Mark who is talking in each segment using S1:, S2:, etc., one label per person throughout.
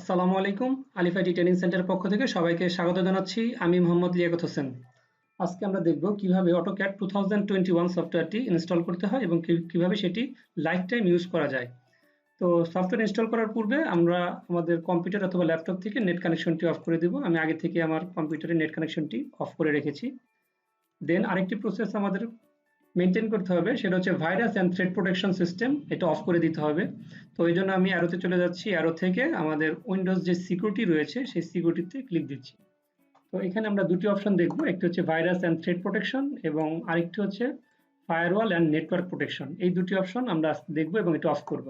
S1: আসসালামু আলাইকুম। আলিফ IT training সেন্টারের পক্ষ থেকে সবাইকে স্বাগত জানাচ্ছি। আমি মোহাম্মদ লিয়াকত হোসেন। আজকে আমরা দেখব কিভাবে AutoCAD 2021 সফটওয়্যারটি ইনস্টল করতে হয় এবং কিভাবে সেটি লাইফ টাইম ইউজ করা যায়। তো সফটওয়্যার ইনস্টল করার পূর্বে আমরা আমাদের কম্পিউটার অথবা ল্যাপটপ থেকে নেট কানেকশনটি অফ করে দেব। আমি আগে থেকে আমার কম্পিউটারের নেট কানেকশনটি অফ করে রেখেছি। দেন আরেকটি প্রসেস আমাদের মেনটেন করতে হবে, সেটা হচ্ছে virus and thread protection system. এটা অফ করে দিতে হবে। তো এই জন্য আমি অ্যারোতে চলে যাচ্ছি। অ্যারো থেকে আমাদের উইন্ডোজ যে সিকিউরিটি রয়েছে সেই সিকিউরিটিতে ক্লিক দিচ্ছি। তো এখানে আমরা দুটি অপশন দেখব, একটি হচ্ছে ভাইরাস অ্যান্ড থ্রেড প্রোটেকশন এবং আরেকটি হচ্ছে ফায়ারওয়াল অ্যান্ড নেটওয়ার্ক প্রোটেকশন। এই দুটি অপশন আমরা দেখব এবং এটা অফ করব।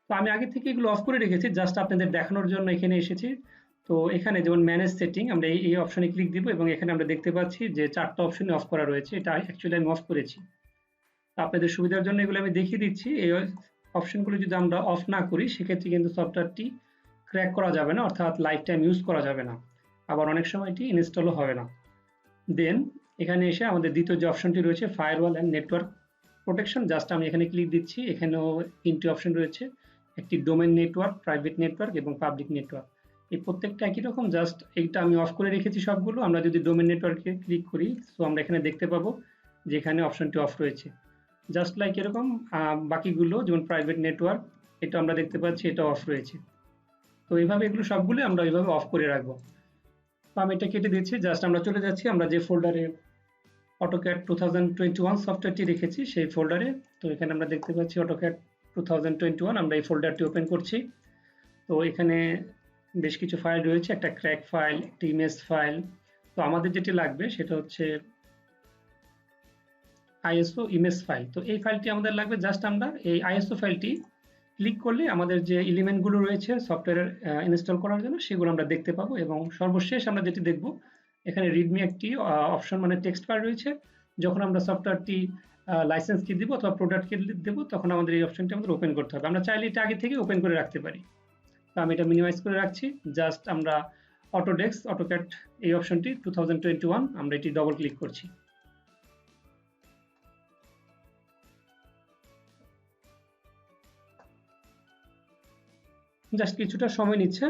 S1: তো আমি আগে থেকে এগুলো অফ করে রেখেছি, জাস্ট আপনাদের দেখানোর জন্য এখানে এসেছি। তো এখানে যেমন ম্যানেজ সেটিং, আমরা এই অপশনে ক্লিক দিব এবং এখানে আমরা দেখতে পাচ্ছি যে 4টা অপশনে অফ করা রয়েছে। এটা অ্যাকচুয়ালি আমি অফ করেছি। আপনাদের সুবিধার জন্য এগুলো আমি দেখিয়ে দিচ্ছি। এই অপশনগুলো যদি আমরা অফ না করি সেক্ষেত্রে কিন্তু সফটওয়্যারটি ক্র্যাক করা যাবে না, অর্থাৎ লাইফ টাইম ইউজ করা যাবে না। আবার অনেক সময় এটি ইনস্টলও হবে না। দেন এখানে এসে আমাদের দ্বিতীয় যে অপশনটি রয়েছে firewall and network protection, just আমি এখানে ক্লিক দিচ্ছি। এখানেও 3টি অপশন রয়েছে, একটি ডোমেন নেটওয়ার্ক, প্রাইভেট নেটওয়ার্ক এবং পাবলিক নেটওয়ার্ক। এই প্রত্যেকটা একই রকম, জাস্ট এইটা আমি অফ করে রেখেছি সবগুলো। আমরা যদি ডোমেন নেটওয়ার্কে ক্লিক করি সো আমরা এখানে দেখতে পাবো যে এখানে অপশনটি অফ রয়েছে। জাস্ট লাইক এরকম বাকিগুলো যেমন প্রাইভেট নেটওয়ার্ক, এটা আমরা দেখতে পাচ্ছি এটা অফ রয়েছে। তো এইভাবে এগুলো সবগুলো আমরা এইভাবে অফ করে রাখবো। তো আমি এটা কেটে দিচ্ছি। জাস্ট আমরা চলে যাচ্ছি আমরা যে ফোল্ডারে AutoCAD 2021 সফটওয়্যারটি রেখেছি সেই ফোল্ডারে। তো এখানে আমরা দেখতে পাচ্ছি AutoCAD 2021, আমরা এই ফোল্ডারটি ওপেন করছি। তো এখানে বেশ কিছু ফাইল রয়েছে, একটা ক্র্যাক ফাইল, একটা ইমেজ ফাইল। তো আমাদের যেটি লাগবে সেটা হচ্ছে আইএসও ইমেজ ফাইল। তো এই ফাইলটি আমাদের লাগবে। জাস্ট আমরা এই আইএসও ফাইলটি ক্লিক করলে আমাদের যে এলিমেন্টগুলো রয়েছে সফটওয়্যার ইনস্টল করার জন্য সেগুলো আমরা দেখতে পাবো। এবং সর্বশেষ আমরা যেটি দেখব, এখানে রিডমি একটি অপশন মানে টেক্সট বার রয়েছে। যখন আমরা সফটওয়্যারটি লাইসেন্স কি দিব অথবা প্রোডাক্ট কি দেবো তখন আমাদের এই অপশনটি আমাদের ওপেন করতে হবে। আমরা চাইলে এটা আগে থেকে ওপেন করে রাখতে পারি। তো আমি এটা মিনিমাইজ করে রাখছি। জাস্ট আমরা অটোডেস্ক AutoCAD এই অপশনটি 2021 আমরা এটি ডবল ক্লিক করছি। জাস্ট কিছুটা সময় নিচ্ছে।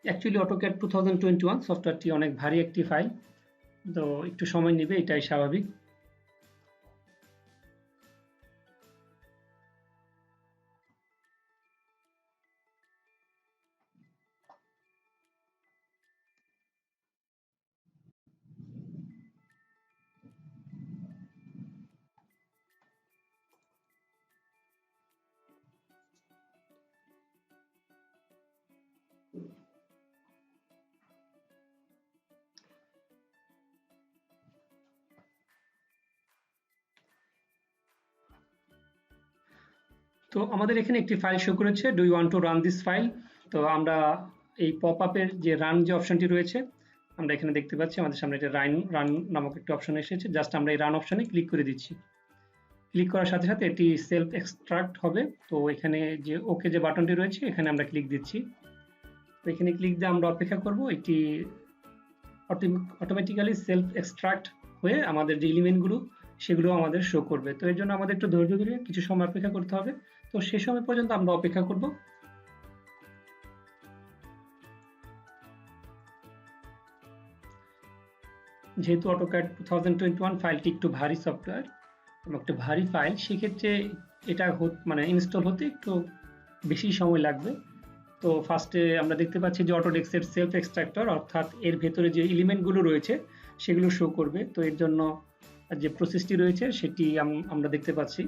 S1: অ্যাকচুয়ালি AutoCAD 2021 সফটওয়্যারটি অনেক ভারী একটি ফাইল, তো একটু সময় নেবে, এটাই স্বাভাবিক। তো আমাদের এখানে একটি ফাইল শো করেছে, do you want to run this file. তো আমরা এই পপ আপের যে রান যে অপশনটি রয়েছে আমরা এখানে দেখতে পাচ্ছি আমাদের সামনে একটা রান নামক একটি অপশন এসেছে। জাস্ট আমরা এই রান অপশনে ক্লিক করে দিচ্ছি। ক্লিক করার সাথে সাথে এটি সেলফ এক্সট্রাক্ট হবে। তো এখানে যে ওকে যে বাটনটি রয়েছে এখানে আমরা ক্লিক দিচ্ছি। তো এখানে ক্লিক দিয়ে আমরা অপেক্ষা করব, এটি অটোমেটিক্যালি সেলফ এক্সট্রাক্ট হয়ে আমাদের যে এলিমেন্টগুলো সেগুলো আমাদের শো করবে। তো এর জন্য আমাদের একটু ধৈর্য ধরে কিছু সময় অপেক্ষা করতে হবে। তো সেই সময় পর্যন্ত আমরা অপেক্ষা করব। যেহেতু AutoCAD 2021 ফাইলটি একটু ভারী সফটওয়্যার এবং একটু ভারী ফাইল, সেক্ষেত্রে এটা মানে ইনস্টল হতে একটু বেশি সময় লাগবে। তো ফার্স্টে আমরা দেখতে পাচ্ছি যে অটোডেস্কের সেলফ এক্সট্রাক্টর, অর্থাৎ এর ভেতরে যে এলিমেন্টগুলো রয়েছে সেগুলো শো করবে। তো এর জন্য যে প্রসেসটি রয়েছে সেটি আমরা দেখতে পাচ্ছি।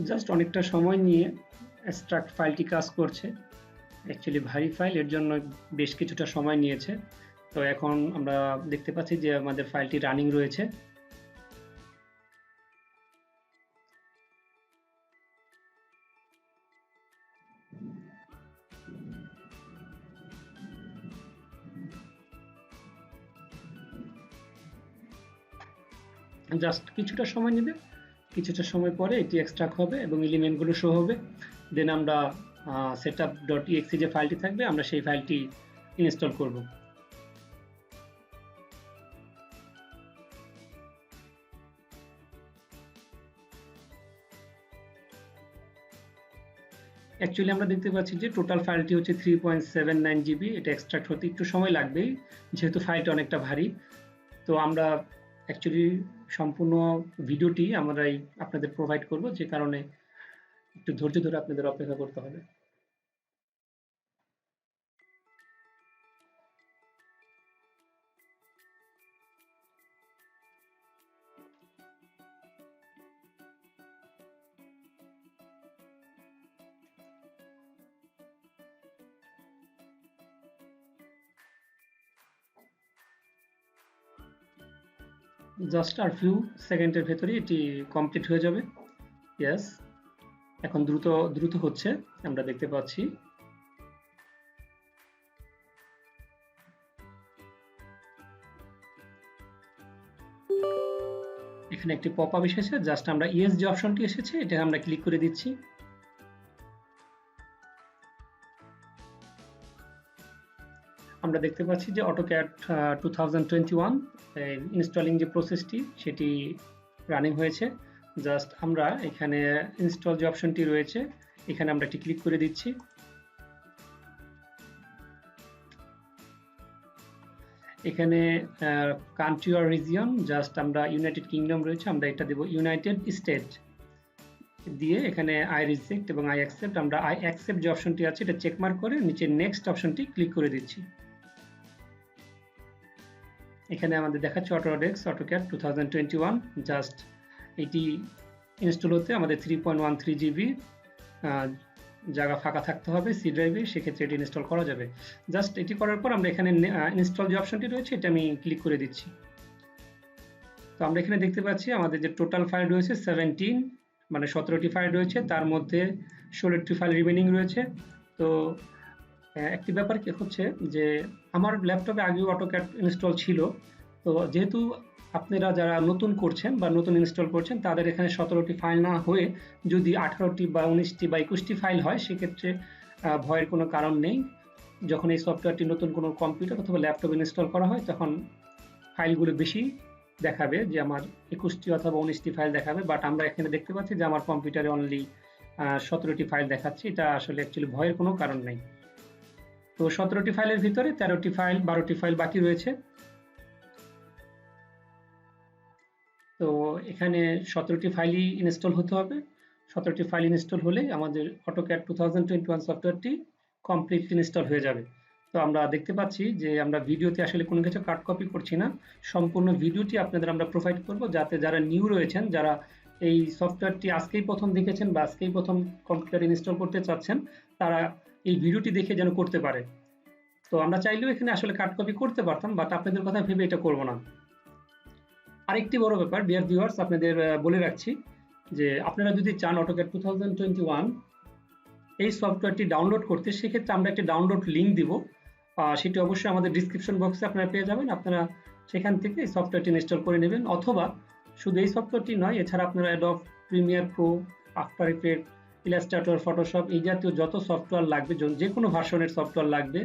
S1: জাস্ট অনেকটা সময় নিয়ে এক্সট্রাক্ট ফাইলটি কাজ করছে। অ্যাকচুয়ালি ভারী ফাইল, এর জন্য বেশ কিছুটা সময় নিয়েছে। তো এখন আমরা দেখতে পাচ্ছি যে আমাদের ফাইলটি রানিং রয়েছে। জাস্ট কিছুটা সময় নেবে, কিছুটা সময় পরে এটি এক্সট্রাক্ট হবে এবং এলিমেন্টগুলো শো হবে। দেন আমরা setup.exe যে ফাইলটি থাকবে আমরা সেই ফাইলটি ইনস্টল করব। অ্যাকচুয়ালি আমরা দেখতে পাচ্ছি যে টোটাল ফাইলটি হচ্ছে 3.79 জিবি। এটা এক্সট্রাক্ট হতে একটু সময় লাগবেই যেহেতু ফাইলটা অনেকটা ভারী। তো আমরা অ্যাকচুয়ালি সম্পূর্ণ ভিডিওটি আমরা আপনাদের প্রোভাইড করব, যে কারণে একটু ধৈর্য ধরে আপনাদের অপেক্ষা করতে হবে। জাস্ট আর ফিউ সেকেন্ডের ভেতরে এটি কমপ্লিট হয়ে যাবে। ইয়েস, এখন দ্রুত দ্রুত হচ্ছে আমরা দেখতে পাচ্ছি। এখানে একটি পপ আপ এসেছে, জাস্ট আমরা ইয়েস যে অপশনটি এসেছে এটা আমরা ক্লিক করে দিচ্ছি। আমরা দেখতে পাচ্ছি যে AutoCAD 2021 ইনস্টলিং যে প্রসেসটি সেটি রানিং হয়েছে। জাস্ট আমরা এখানে ইনস্টল যে অপশনটি রয়েছে এখানে আমরা একটি ক্লিক করে দিচ্ছি। এখানে কান্ট্রি অর রিজিয়ন, জাস্ট আমরা ইউনাইটেড কিংডম রয়েছে, আমরা এটা দেব ইউনাইটেড স্টেট দিয়ে এখানে আই রিজেক্ট এবং আই অ্যাকসেপ্ট, আমরা আই অ্যাকসেপ্ট যে অপশনটি আছে এটা চেক মার্ক করে নিচে নেক্সট অপশনটি ক্লিক করে দিচ্ছি। এখানে আমাদের দেখাচ্ছে অটোডেস্ক AutoCAD 2021। জাস্ট এটি ইনস্টল হতে আমাদের 3.13 জিবি জায়গা ফাঁকা থাকতে হবে সি ড্রাইভে, সেক্ষেত্রে এটি ইনস্টল করা যাবে। জাস্ট এটি করার পর আমরা এখানে ইনস্টল যে অপশনটি রয়েছে এটা আমি ক্লিক করে দিচ্ছি। তো আমরা এখানে দেখতে পাচ্ছি আমাদের যে টোটাল ফাইল রয়েছে 17, মানে 17টি ফাইল রয়েছে, তার মধ্যে 16টি ফাইল রিমেনিং রয়েছে। তো একটি ব্যাপার কি হচ্ছে যে আমার ল্যাপটপে আগেও AutoCAD ইনস্টল ছিল। তো যেহেতু আপনারা যারা নতুন করছেন বা নতুন ইনস্টল করছেন তাদের এখানে 17টি ফাইল না হয়ে যদি 18টি বা 19টি বা 21টি ফাইল হয় সেক্ষেত্রে ভয়ের কোনো কারণ নেই। যখন এই সফটওয়্যারটি নতুন কোনো কম্পিউটার অথবা ল্যাপটপ ইনস্টল করা হয় তখন ফাইলগুলো বেশি দেখাবে, যে আমার 21টি অথবা 19টি ফাইল দেখাবে, বাট আমরা এখানে দেখতে পাচ্ছি যে আমার কম্পিউটারে অনলি 17টি ফাইল দেখাচ্ছে। এটা আসলে অ্যাকচুয়ালি ভয়ের কোনো কারণ নেই। তো 17টি ফাইলের ভিতরে 13টি ফাইল 12টি ফাইল বাকি রয়েছে। তো এখানে 17টি ফাইলই ইনস্টল হতে হবে। 17টি ফাইল ইনস্টল হলে আমাদের AutoCAD 2021 সফটওয়্যারটি কমপ্লিটলি ইনস্টল হয়ে যাবে। তো আমরা দেখতে পাচ্ছি যে আমরা ভিডিওতে আসলে কোনো কিছু কাট কপি করছি না, সম্পূর্ণ ভিডিওটি আপনাদের আমরা প্রোভাইড করব, যাতে যারা নিউ রয়েছেন, যারা এই সফটওয়্যারটি আজকেই প্রথম দেখেছেন বা আজকেই প্রথম কম্পিউটার ইনস্টল করতে চাচ্ছেন তারা এই ভিডিওটি দেখে যেন করতে পারে। তো আমরা চাইলেও এখানে আসলে কাট কপি করতে পারতাম, বাট আপনাদের কথা ভেবে এটা করব না। আরেকটি বড় ব্যাপার ডিয়ার ভিউয়ার্স, আপনাদের বলে রাখছি যে আপনারা যদি চান AutoCAD 2021 এই সফটওয়্যারটি ডাউনলোড করতে, সেক্ষেত্রে আমরা একটি ডাউনলোড লিঙ্ক দিব, সেটি অবশ্যই আমাদের ডিসক্রিপশন বক্সে আপনারা পেয়ে যাবেন। আপনারা সেখান থেকে এই সফটওয়্যারটি ইনস্টল করে নেবেন, অথবা শুধু এই সফটওয়্যারটি নয়, এছাড়া আপনারা Adobe Premiere Pro, after effect, Illustrator, Photoshop এই জাতীয় যত সফটওয়্যার লাগবে, যে কোনো ভার্সনের সফটওয়্যার লাগবে,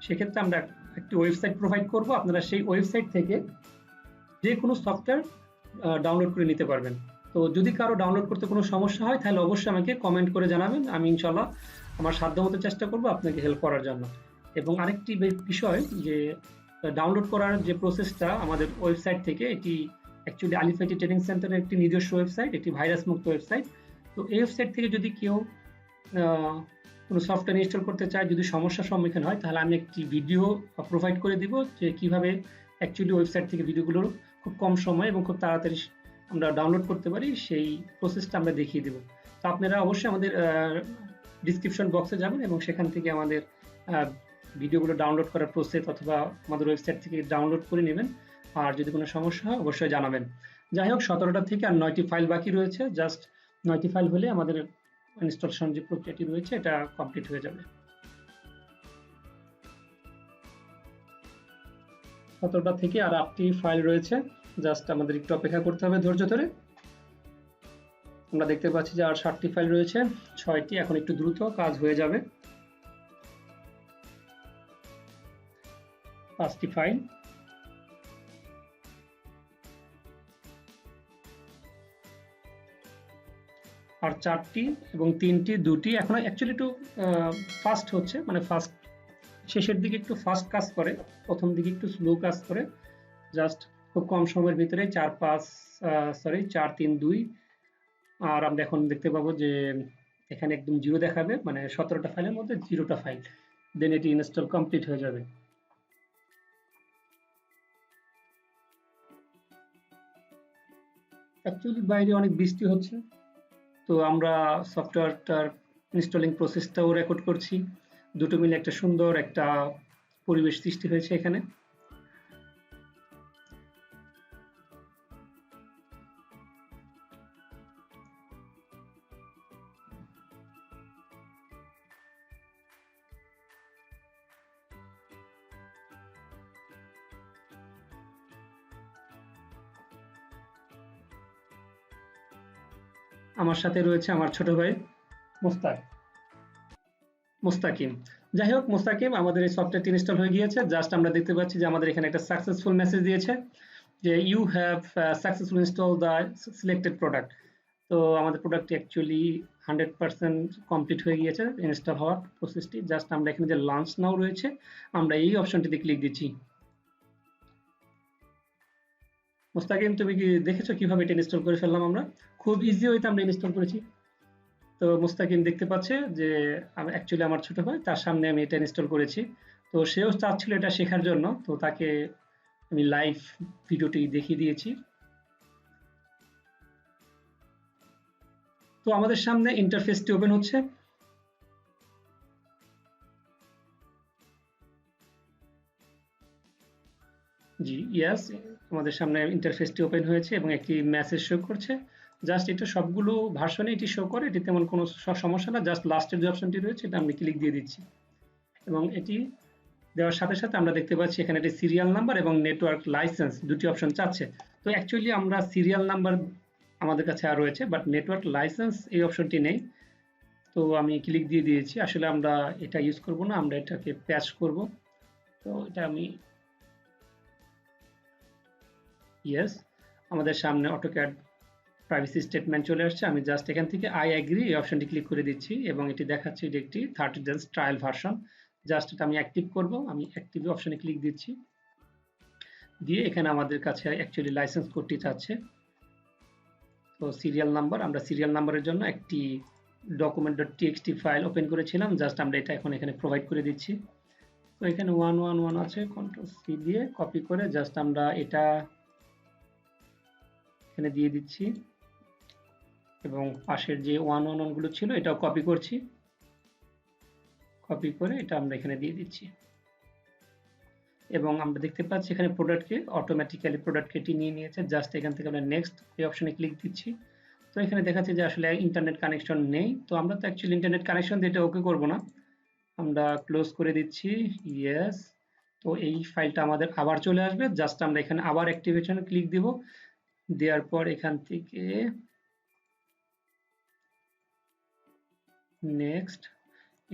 S1: সেক্ষেত্রে আমরা একটি ওয়েবসাইট প্রোভাইড করব। আপনারা সেই ওয়েবসাইট থেকে যে কোনো সফটওয়্যার ডাউনলোড করে নিতে পারবেন। তো যদি কারো ডাউনলোড করতে কোনো সমস্যা হয় তাহলে অবশ্যই আমাকে কমেন্ট করে জানাবেন, আমি ইনশাল্লাহ আমার সাধ্যমতো চেষ্টা করব আপনাকে হেল্প করার জন্য। এবং আরেকটি বিষয় যে ডাউনলোড করার যে প্রসেসটা আমাদের ওয়েবসাইট থেকে, এটি অ্যাকচুয়ালি আলিফ আইটি ট্রেনিং সেন্টারের একটি নিজস্ব ওয়েবসাইট, এটি ভাইরাস মুক্ত ওয়েবসাইট। তো এই ওয়েবসাইট থেকে যদি কেউ কোনো সফটওয়্যার ইনস্টল করতে চায়, যদি সমস্যার সম্মুখীন হয়, তাহলে আমি একটি ভিডিও প্রোভাইড করে দিব যে কীভাবে অ্যাকচুয়ালি ওয়েবসাইট থেকে ভিডিওগুলো খুব কম সময় এবং খুব তাড়াতাড়ি আমরা ডাউনলোড করতে পারি, সেই প্রসেসটা আমরা দেখিয়ে দেব। তো আপনারা অবশ্যই আমাদের ডিসক্রিপশন বক্সে যাবেন এবং সেখান থেকে আমাদের ভিডিওগুলো ডাউনলোড করার প্রসেস অথবা আমাদের ওয়েবসাইট থেকে ডাউনলোড করে নেবেন। আর যদি কোনো সমস্যা হয় অবশ্যই জানাবেন। যাই হোক, 17টা থেকে আর 9টি ফাইল বাকি রয়েছে, জাস্ট 9টি ফাইল হলে আমাদের ইনস্টলেশন যে প্রক্রিয়াটি রয়েছে এটা কমপ্লিট হয়ে যাবে। 17টা থেকে আর 8টি ফাইল রয়েছে, জাস্ট আমাদের একটু অপেক্ষা করতে হবে ধৈর্য ধরে। আমরা দেখতে পাচ্ছি যে আর 7টি ফাইল রয়েছে, 6টি, এখন একটু দ্রুত কাজ হয়ে যাবে। 5টি ফাইল, আর 4টি এবং 3টি, 2টি এখন অ্যাকচুয়ালি একটু ফাস্ট হচ্ছে, মানে ফাস্ট শেষের দিকে একটু ফাস্ট কাজ করে, প্রথম দিকে একটু স্লো কাজ করে। জাস্ট খুব কম সময়ের ভিতরে 4-3-2, আর আমরা এখন দেখতে পাবো যে এখানে একদম 0 দেখাবে, মানে 17টা ফাইলের মধ্যে 0টা ফাইল, দেন এটি ইনস্টল কমপ্লিট হয়ে যাবে। অ্যাকচুয়ালি বাইরে অনেক বৃষ্টি হচ্ছে, তো আমরা সফটওয়্যারটার ইনস্টলিং প্রসেসটাও রেকর্ড করছি, দুটো মিলে একটা সুন্দর একটা পরিবেশ সৃষ্টি হয়েছে এখানে। আমার সাথে রয়েছে আমার ছোট ভাই মোস্তাকিম। যাই হোক, মোস্তাকিম, আমাদের এই সফটওয়্যারটি ইনস্টল হয়ে গিয়েছে। জাস্ট আমরা দেখতে পাচ্ছি যে আমাদের এখানে একটা সাকসেসফুল মেসেজ দিয়েছে যে you have successful install the selected product. তো আমাদের প্রোডাক্টটি অ্যাকচুয়ালি 100% কমপ্লিট হয়ে গিয়েছে ইনস্টল হওয়ার প্রসেসটি। জাস্ট আমরা এখানে যে লঞ্চ নাও রয়েছে, আমরা এই অপশনটিতে ক্লিক দিচ্ছি। মোস্তাকিম, তুমি কি দেখেছো কিভাবে এটা ইনস্টল করে ফেললাম? আমরা খুব ইজি ওয়েতে আমরা ইনস্টল করেছি। তো মুস্তাকিম দেখতে পাচ্ছে যে অ্যাকচুয়ালি আমার ছোট ভাই, তার সামনে আমি এটা ইনস্টল করেছি। তো সেও চাচ্ছিল এটা শেখার জন্য, তো তাকে আমি লাইভ ভিডিওটি দেখিয়ে দিয়েছি। তো আমাদের সামনে ইন্টারফেসটি ওপেন হচ্ছে। জি, ইয়েস, আমাদের সামনে ইন্টারফেসটি ওপেন হয়েছে এবং একটি মেসেজ শো করছে। জাস্ট এটা সবগুলো ভার্সনে এটি শো করে, এটি তেমন কোনো সমস্যা না। জাস্ট লাস্টের যে অপশনটি রয়েছে এটা আমি ক্লিক দিয়ে দিচ্ছি, এবং এটি দেওয়ার সাথে সাথে আমরা দেখতে পাচ্ছি এখানে একটি সিরিয়াল নাম্বার এবং নেটওয়ার্ক লাইসেন্স দুটি অপশন চাচ্ছে। তো অ্যাকচুয়ালি আমরা সিরিয়াল নাম্বার আমাদের কাছে আর রয়েছে, বাট নেটওয়ার্ক লাইসেন্স এই অপশনটি নেই। তো আমি ক্লিক দিয়ে দিয়েছি। আসলে আমরা এটা ইউজ করব না, আমরা এটাকে প্যাচ করব। তো এটা আমি ইয়েস, আমাদের সামনে অটোক্যাড প্রাইভেসি স্টেটমেন্ট চলে আসছে। আমি জাস্ট এখান থেকে আই অ্যাগ্রি এই অপশনটি ক্লিক করে দিচ্ছি, এবং এটি দেখাচ্ছে এটি একটি 30 days ট্রায়াল ভার্সন। জাস্ট এটা আমি অ্যাক্টিভ করব, আমি অ্যাক্টিভ অপশনে ক্লিক দিচ্ছি, দিয়ে এখানে আমাদের কাছে অ্যাকচুয়ালি লাইসেন্স কোডটি চাচ্ছে। তো সিরিয়াল নাম্বার, আমরা সিরিয়াল নাম্বারের জন্য একটি document.txt ফাইল ওপেন করেছিলাম, জাস্ট আমরা এটা এখন এখানে প্রোভাইড করে দিচ্ছি। তো এখানে 111 আছে, কন্ট্রোল সি দিয়ে কপি করে জাস্ট আমরা এটা এখানে দিয়ে দিচ্ছি, এবং পাশের যে 111 গুলো ছিল এটাও কপি করছি, কপি করে এটা আমরা এখানে দিয়ে দিচ্ছি। এবং আমরা দেখতে পাচ্ছি এখানে প্রোডাক্টকে অটোমেটিক্যালি প্রোডাক্টকে নিয়ে নিয়েছে। জাস্ট এখান থেকে আমরা নেক্সট এই অপশনে ক্লিক দিচ্ছি। তো এখানে দেখাচ্ছে যে আসলে ইন্টারনেট কানেকশন নেই। তো আমরা তো অ্যাকচুয়ালি ইন্টারনেট কানেকশন দিয়ে এটা ওকে করব না, আমরা ক্লোজ করে দিচ্ছি, ইয়েস। তো এই ফাইলটা আমাদের আবার চলে আসবে। জাস্ট আমরা এখানে আবার অ্যাক্টিভেশনে ক্লিক দিব, দেওয়ার পর এখান থেকে নেক্সট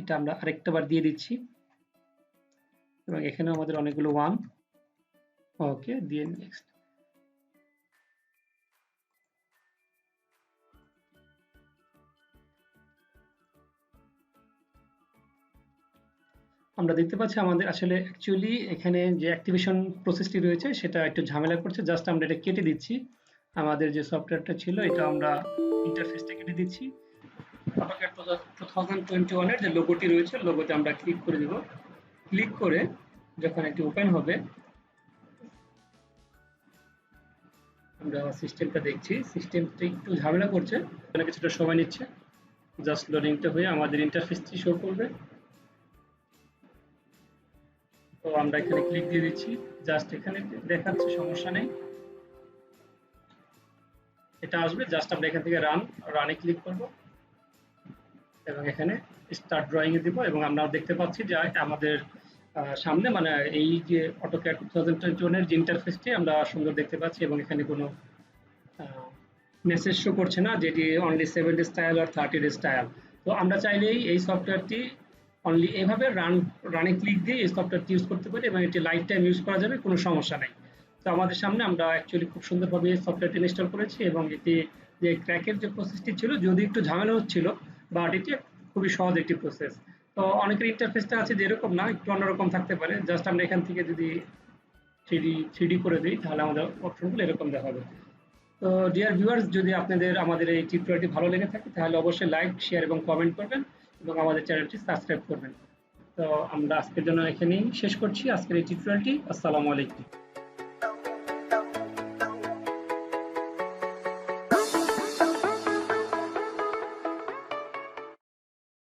S1: এটা আমরা আরেকটা বার দিয়ে দিচ্ছি, এবং এখানেও আমাদের অনেকগুলো 1, ওকে, দিয়ে নেক্সট। আমরা দেখতে পাচ্ছি আমাদের আসলে অ্যাকচুয়ালি এখানে যে অ্যাক্টিভেশন প্রসেসটি রয়েছে সেটা একটু ঝামেলা করছে। জাস্ট আমরা এটা কেটে দিচ্ছি, আমাদের যে সফটওয়্যারটা ছিল এটা আমরা ইন্টারফেসটা কেটে দিচ্ছি। AutoCAD 2021 এর যে লোগোটি রয়েছে, লোগোতে আমরা ক্লিক করে দিব। ক্লিক করে যখন এটি ওপেন হবে, আমরা সিস্টেমটা দেখছি, সিস্টেমটা একটু ঝামেলা করছে, মানে কিছুটা সময় নিচ্ছে। জাস্ট লোডিংটা হয়ে আমাদের ইন্টারফেসটি শো করবে। তো আমরা এখানে ক্লিক দিয়ে দিচ্ছি, জাস্ট এখানে দেখাচ্ছে সমস্যা নেই, এটা আসবে। জাস্ট আমরা এখান থেকে রানে ক্লিক করব, এবং এখানে স্টার্ট ড্রয়িং এ দিব, এবং আমরা দেখতে পাচ্ছি যে আমাদের সামনে মানে এই যে অটোক্যাড 2021 এর যে ইন্টারফেসটি আমরা সুন্দর দেখতে পাচ্ছি এবং এখানে কোনো মেসেজ শো করছে না যেটি অনলি 7 স্টাইল আর 30 স্টাইল। তো আমরা চাইলেই এই সফটওয়্যারটি অনলি এভাবে রানে ক্লিক দিয়ে এই সফটওয়্যারটি ইউজ করতে পারি এবং এটি লাইফ টাইম ইউজ করা যাবে, কোনো সমস্যা নাই। তো আমাদের সামনে আমরা অ্যাকচুয়ালি খুব সুন্দরভাবে সফটওয়্যারটি ইনস্টল করেছি এবং এটি যে ক্র্যাকের যে প্রসেসটি ছিল যদি একটু ঝামেলা হচ্ছিল, বাট এটি খুবই সহজ একটি প্রসেস। তো অনেকের ইন্টারফেসটা আছে যে এরকম না, একটু অন্যরকম থাকতে পারে। জাস্ট আমরা এখান থেকে যদি থ্রিডি করে দিই তাহলে আমাদের অপশনগুলো এরকম দেখাবে। তো ডিয়ার ভিউয়ার্স, যদি আপনাদের আমাদের এই টিউটোরিয়ালটি ভালো লেগে থাকে তাহলে অবশ্যই লাইক, শেয়ার এবং কমেন্ট করবেন এবং আমাদের চ্যানেলটি সাবস্ক্রাইব করবেন। তো আমরা আজকের জন্য এখানেই শেষ করছি আজকের এই টিউটোরিয়ালটি। আসসালামু আলাইকুম।